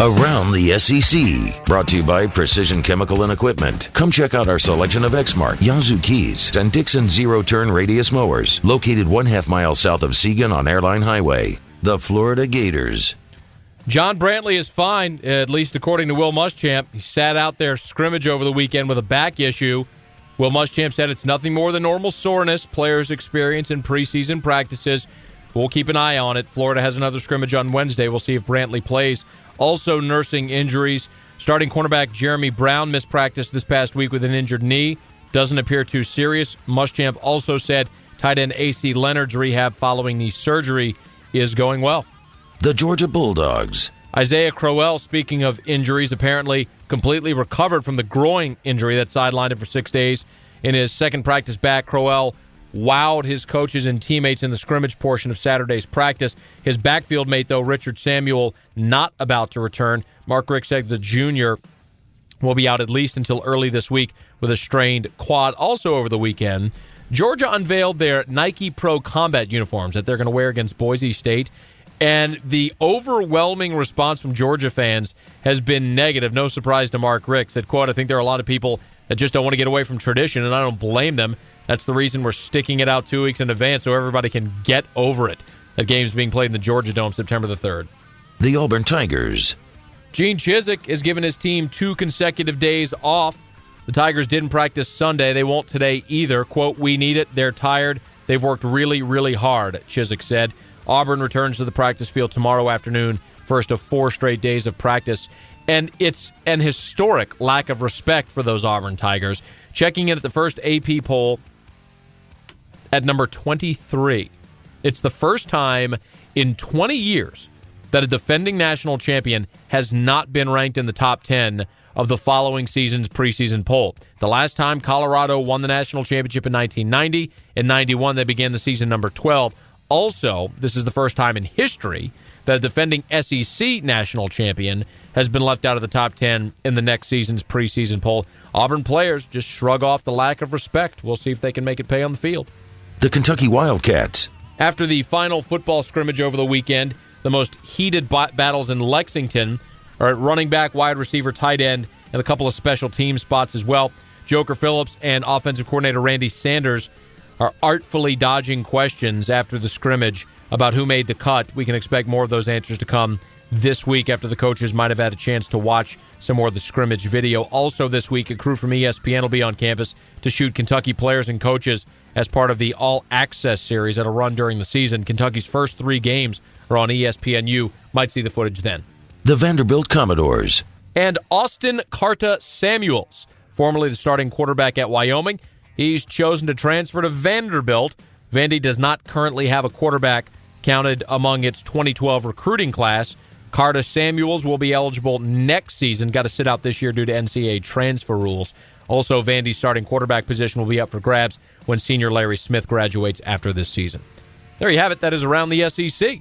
Around the SEC. Brought to you by Precision Chemical and Equipment. Come check out our selection of Exmark, Yazoo Keys, and Dixon zero-turn radius mowers. Located 1/2 mile south of Seguin on Airline Highway. The Florida Gators. John Brantley is fine, at least according to Will Muschamp. He sat out their scrimmage over the weekend with a back issue. Will Muschamp said it's nothing more than normal soreness players experience in preseason practices. We'll keep an eye on it. Florida has another scrimmage on Wednesday. We'll see if Brantley plays. Also nursing injuries. Starting cornerback Jeremy Brown missed practice this past week with an injured knee. Doesn't appear too serious. Muschamp also said tight end A.C. Leonard's rehab following knee surgery is going well. The Georgia Bulldogs. Isaiah Crowell, speaking of injuries, apparently completely recovered from the groin injury that sidelined him for 6 days. In his second practice back, Crowell wowed his coaches and teammates in the scrimmage portion of Saturday's practice. His backfield mate, though, Richard Samuel, not about to return. Mark Richt said the junior will be out at least until early this week with a strained quad. Also over the weekend, Georgia unveiled their Nike Pro Combat uniforms that they're going to wear against Boise State. And the overwhelming response from Georgia fans has been negative. No surprise to Mark Richt. Said, quote, I think there are a lot of people that just don't want to get away from tradition, and I don't blame them. That's the reason we're sticking it out 2 weeks in advance so everybody can get over it. That game's being played in the Georgia Dome September the 3rd. The Auburn Tigers. Gene Chizik has given his team 2 consecutive days off. The Tigers didn't practice Sunday. They won't today either. Quote, we need it. They're tired. They've worked really, really hard, Chizik said. Auburn returns to the practice field tomorrow afternoon, first of 4 straight days of practice. And it's an historic lack of respect for those Auburn Tigers. Checking in at the first AP poll at number 23. It's the first time in 20 years that a defending national champion has not been ranked in the top 10 of the following season's preseason poll. The last time Colorado won the national championship in 1990. In 91, they began the season number 12. Also, this is the first time in history that a defending SEC national champion has been left out of the top 10 in the next season's preseason poll. Auburn players just shrug off the lack of respect. We'll see if they can make it pay on the field. The Kentucky Wildcats. After the final football scrimmage over the weekend, the most heated battles in Lexington are at running back, wide receiver, tight end, and a couple of special team spots as well. Joker Phillips and offensive coordinator Randy Sanders are artfully dodging questions after the scrimmage about who made the cut. We can expect more of those answers to come this week after the coaches might have had a chance to watch some more of the scrimmage video. Also this week, a crew from ESPN will be on campus to shoot Kentucky players and coaches as part of the All Access series that'll run during the season. Kentucky's first 3 games are on ESPNU. Might see the footage then. The Vanderbilt Commodores. And Austin Carta Samuels, formerly the starting quarterback at Wyoming. He's chosen to transfer to Vanderbilt. Vandy does not currently have a quarterback counted among its 2012 recruiting class. Carta Samuels will be eligible next season. Got to sit out this year due to NCAA transfer rules. Also, Vandy's starting quarterback position will be up for grabs when senior Larry Smith graduates after this season. There you have it. That is Around the SEC.